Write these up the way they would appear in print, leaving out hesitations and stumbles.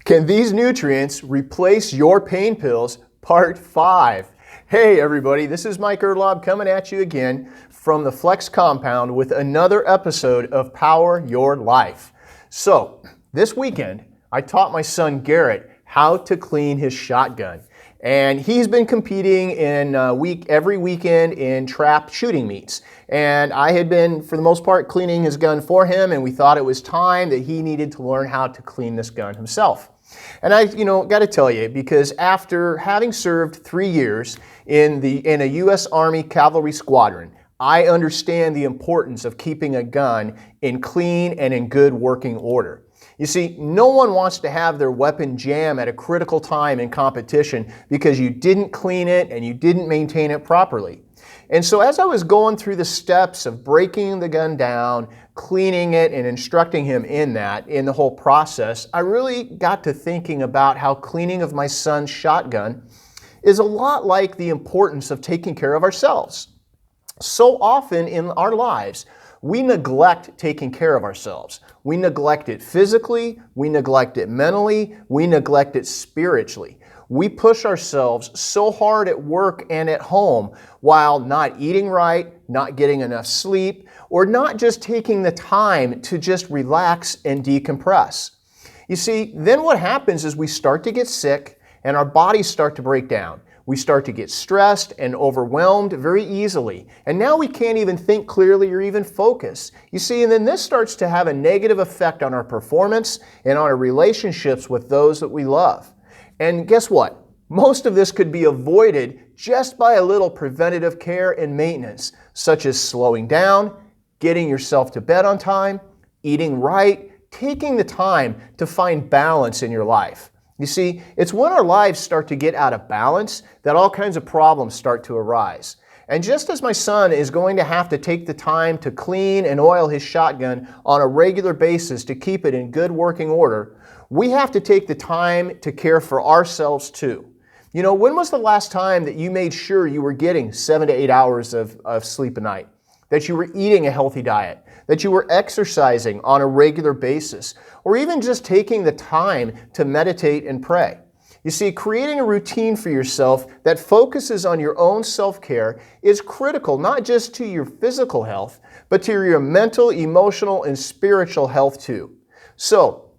Can these nutrients replace your pain pills? Part 5. Hey everybody, this is Mike Erdlob coming at you again from the Flex Compound with another episode of Power Your Life. So, this weekend, I taught my son Garrett how to clean his shotgun. And he's been competing in every weekend in trap shooting meets. And I had been, for the most part, cleaning his gun for him, and we thought it was time that he needed to learn how to clean this gun himself. And I, got to tell you, because after having served 3 years in a U.S. Army Cavalry Squadron, I understand the importance of keeping a gun in clean and in good working order. You see, no one wants to have their weapon jam at a critical time in competition because you didn't clean it and you didn't maintain it properly. And so as I was going through the steps of breaking the gun down, cleaning it, and instructing him in the whole process, I really got to thinking about how cleaning of my son's shotgun is a lot like the importance of taking care of ourselves. So often in our lives, we neglect taking care of ourselves. We neglect it physically, we neglect it mentally, we neglect it spiritually. We push ourselves so hard at work and at home while not eating right, not getting enough sleep, or not just taking the time to just relax and decompress. You see, then what happens is we start to get sick and our bodies start to break down. We start to get stressed and overwhelmed very easily. And now we can't even think clearly or even focus. You see, and then this starts to have a negative effect on our performance and on our relationships with those that we love. And guess what? Most of this could be avoided just by a little preventative care and maintenance, such as slowing down, getting yourself to bed on time, eating right, taking the time to find balance in your life. You see, it's when our lives start to get out of balance that all kinds of problems start to arise. And just as my son is going to have to take the time to clean and oil his shotgun on a regular basis to keep it in good working order, we have to take the time to care for ourselves too. When was the last time that you made sure you were getting 7 to 8 hours of sleep a night? That you were eating a healthy diet, that you were exercising on a regular basis, or even just taking the time to meditate and pray. You see, creating a routine for yourself that focuses on your own self-care is critical, not just to your physical health, but to your mental, emotional, and spiritual health too. So,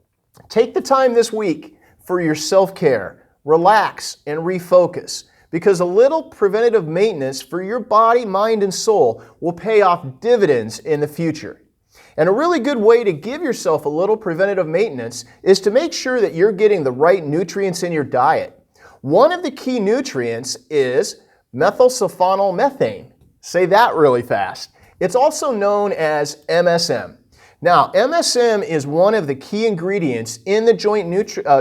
take the time this week for your self-care, relax, and refocus. Because a little preventative maintenance for your body, mind, and soul will pay off dividends in the future. And a really good way to give yourself a little preventative maintenance is to make sure that you're getting the right nutrients in your diet. One of the key nutrients is methylsulfonylmethane. Say that really fast. It's also known as MSM. Now, MSM is one of the key ingredients in the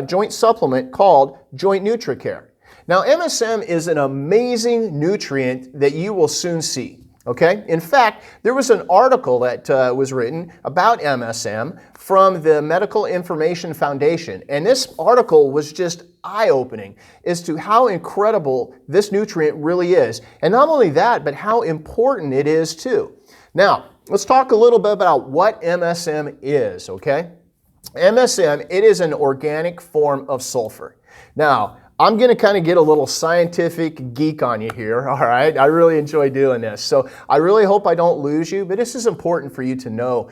joint supplement called Joint NutriCare. Now, MSM is an amazing nutrient that you will soon see, okay? In fact, there was an article that was written about MSM from the Medical Information Foundation, and this article was just eye-opening as to how incredible this nutrient really is. And not only that, but how important it is too. Now, let's talk a little bit about what MSM is, okay? MSM, it is an organic form of sulfur. Now, I'm going to kind of get a little scientific geek on you here, all right? I really enjoy doing this. So I really hope I don't lose you, but this is important for you to know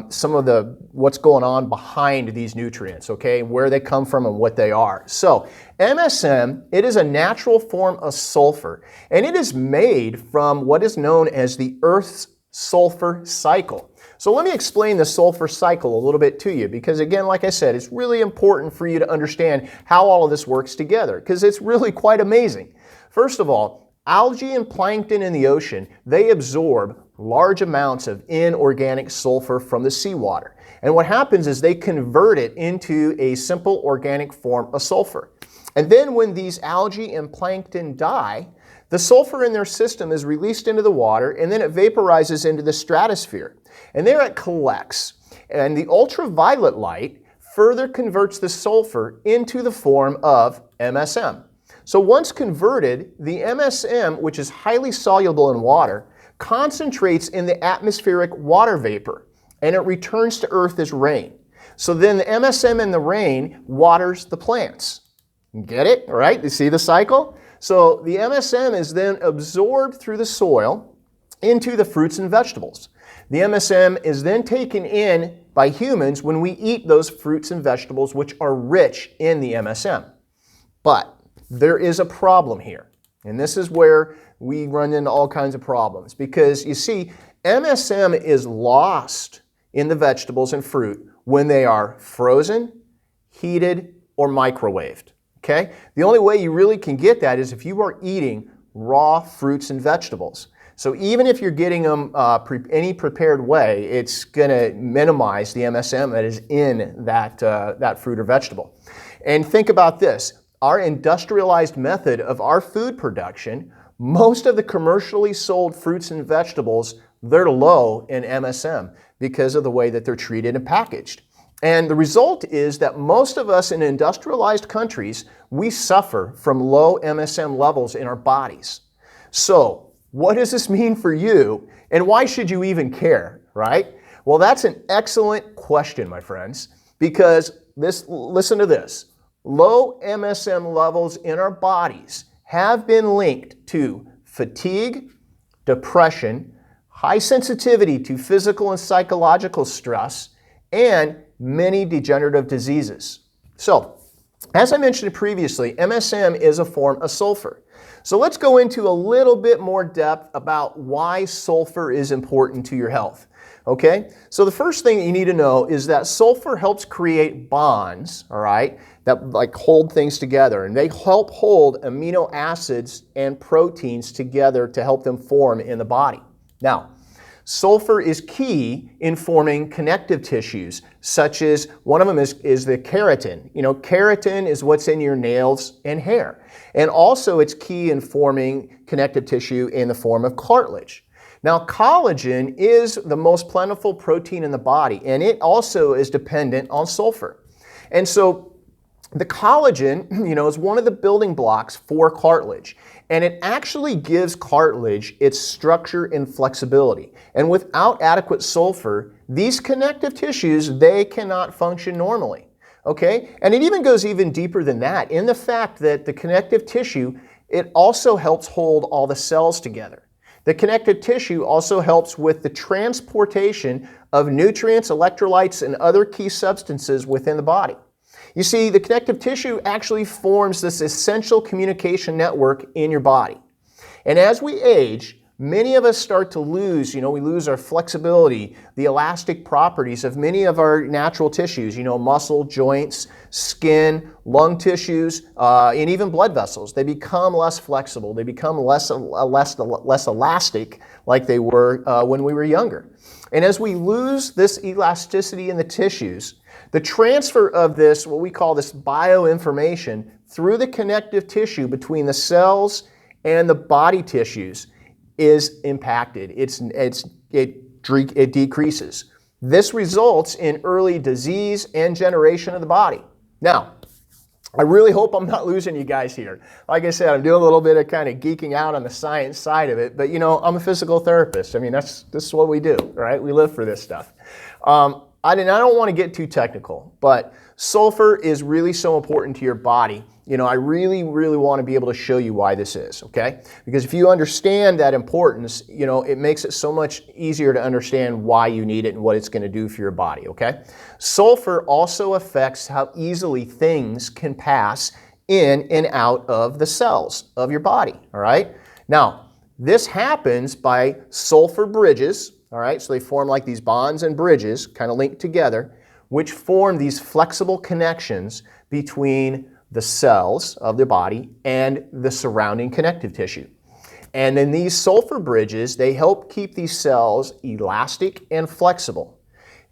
some of what's going on behind these nutrients, okay? Where they come from and what they are. So MSM, it is a natural form of sulfur, and it is made from what is known as the Earth's sulfur cycle. So let me explain the sulfur cycle a little bit to you because again, like I said, it's really important for you to understand how all of this works together because it's really quite amazing. First of all, algae and plankton in the ocean, they absorb large amounts of inorganic sulfur from the seawater. And what happens is they convert it into a simple organic form of sulfur. And then when these algae and plankton die, the sulfur in their system is released into the water and then it vaporizes into the stratosphere. And there it collects. And the ultraviolet light further converts the sulfur into the form of MSM. So once converted, the MSM, which is highly soluble in water, concentrates in the atmospheric water vapor and it returns to Earth as rain. So then the MSM in the rain waters the plants. Get it? All right? You see the cycle? So the MSM is then absorbed through the soil into the fruits and vegetables. The MSM is then taken in by humans when we eat those fruits and vegetables which are rich in the MSM. But there is a problem here. And this is where we run into all kinds of problems. Because you see, MSM is lost in the vegetables and fruit when they are frozen, heated, or microwaved. Okay? The only way you really can get that is if you are eating raw fruits and vegetables. So even if you're getting them any prepared way, it's going to minimize the MSM that is in that fruit or vegetable. And think about this. Our industrialized method of our food production, most of the commercially sold fruits and vegetables, they're low in MSM because of the way that they're treated and packaged. And the result is that most of us in industrialized countries, we suffer from low MSM levels in our bodies. So, what does this mean for you, and why should you even care, right? Well, that's an excellent question, my friends, because listen to this. Low MSM levels in our bodies have been linked to fatigue, depression, high sensitivity to physical and psychological stress, and many degenerative diseases. So, as I mentioned previously, MSM is a form of sulfur. So let's go into a little bit more depth about why sulfur is important to your health. Okay? So the first thing that you need to know is that sulfur helps create bonds, all right, that like hold things together. And they help hold amino acids and proteins together to help them form in the body. Now, sulfur is key in forming connective tissues, such as one of them is the keratin. You know, keratin is what's in your nails and hair. And also it's key in forming connective tissue in the form of cartilage. Now, collagen is the most plentiful protein in the body, and it also is dependent on sulfur. And so the collagen, you know, is one of the building blocks for cartilage. And it actually gives cartilage its structure and flexibility. And without adequate sulfur, these connective tissues, they cannot function normally. Okay? And it even goes even deeper than that in the fact that the connective tissue, it also helps hold all the cells together. The connective tissue also helps with the transportation of nutrients, electrolytes, and other key substances within the body. You see, the connective tissue actually forms this essential communication network in your body. And as we age, many of us start to lose, we lose our flexibility, the elastic properties of many of our natural tissues, muscle, joints, skin, lung tissues, and even blood vessels. They become less flexible. They become less elastic like they were when we were younger. And as we lose this elasticity in the tissues, the transfer of this, what we call this bioinformation, through the connective tissue between the cells and the body tissues is impacted. It decreases. This results in early disease and generation of the body. Now, I really hope I'm not losing you guys here. Like I said, I'm doing a little bit of kind of geeking out on the science side of it, but I'm a physical therapist. I mean, this is what we do, right? We live for this stuff. I don't want to get too technical, but sulfur is really so important to your body. I really, really want to be able to show you why this is, okay? Because if you understand that importance, it makes it so much easier to understand why you need it and what it's going to do for your body, okay? Sulfur also affects how easily things can pass in and out of the cells of your body, all right? Now, this happens by sulfur bridges, all right? So they form like these bonds and bridges, kind of linked together, which form these flexible connections between the cells of the body and the surrounding connective tissue. And then these sulfur bridges, they help keep these cells elastic and flexible.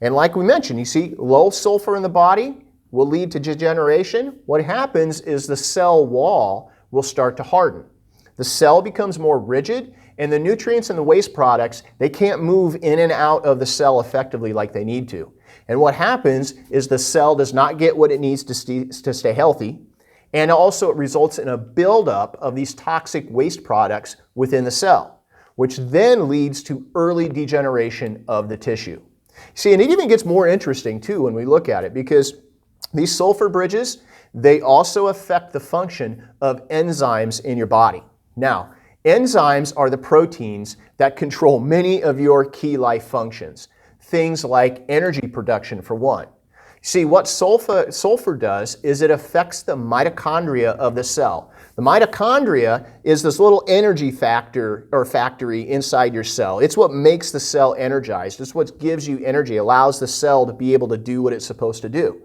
And like we mentioned, you see, low sulfur in the body will lead to degeneration. What happens is the cell wall will start to harden. The cell becomes more rigid, and the nutrients and the waste products, they can't move in and out of the cell effectively like they need to. And what happens is the cell does not get what it needs to stay healthy, and also it results in a buildup of these toxic waste products within the cell, which then leads to early degeneration of the tissue. See, and it even gets more interesting too when we look at it, because these sulfur bridges, they also affect the function of enzymes in your body. Now, enzymes are the proteins that control many of your key life functions. Things like energy production, for one. See, what sulfur does is it affects the mitochondria of the cell. The mitochondria is this little energy factory inside your cell. It's what makes the cell energized. It's what gives you energy, allows the cell to be able to do what it's supposed to do.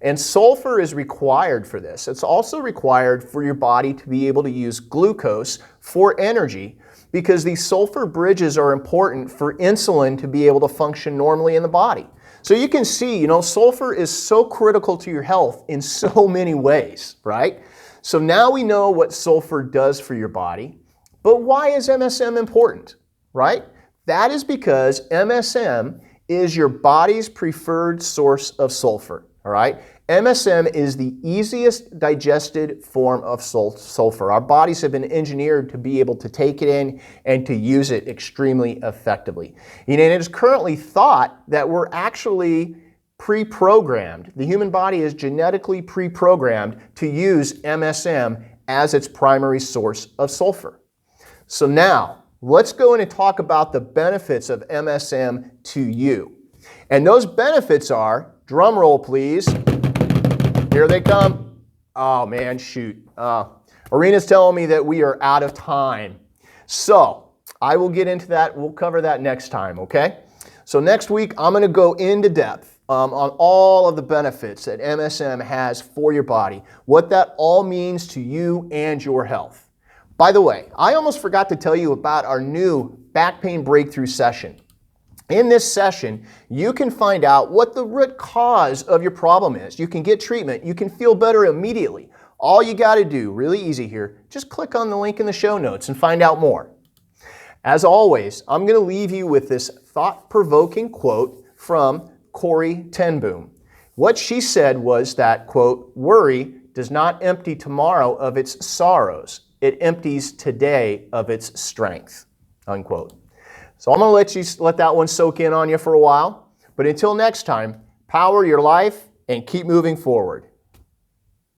And sulfur is required for this. It's also required for your body to be able to use glucose for energy, because these sulfur bridges are important for insulin to be able to function normally in the body. So you can see, sulfur is so critical to your health in so many ways, right? So now we know what sulfur does for your body, but why is MSM important, right? That is because MSM is your body's preferred source of sulfur, all right? MSM is the easiest digested form of sulfur. Our bodies have been engineered to be able to take it in and to use it extremely effectively. And it is currently thought that we're actually pre-programmed. The human body is genetically pre-programmed to use MSM as its primary source of sulfur. So now, let's go in and talk about the benefits of MSM to you. And those benefits are, drum roll please, here they come. Oh man, shoot. Arena's telling me that we are out of time. So I will get into that. We'll cover that next time, okay? So next week, I'm going to go into depth on all of the benefits that MSM has for your body, what that all means to you and your health. By the way, I almost forgot to tell you about our new back pain breakthrough session. In this session, you can find out what the root cause of your problem is. You can get treatment. You can feel better immediately. All you got to do, really easy here, just click on the link in the show notes and find out more. As always, I'm going to leave you with this thought-provoking quote from Corrie ten Boom. What she said was that, quote, "Worry does not empty tomorrow of its sorrows. It empties today of its strength," unquote. So I'm going to let that one soak in on you for a while. But until next time, power your life and keep moving forward.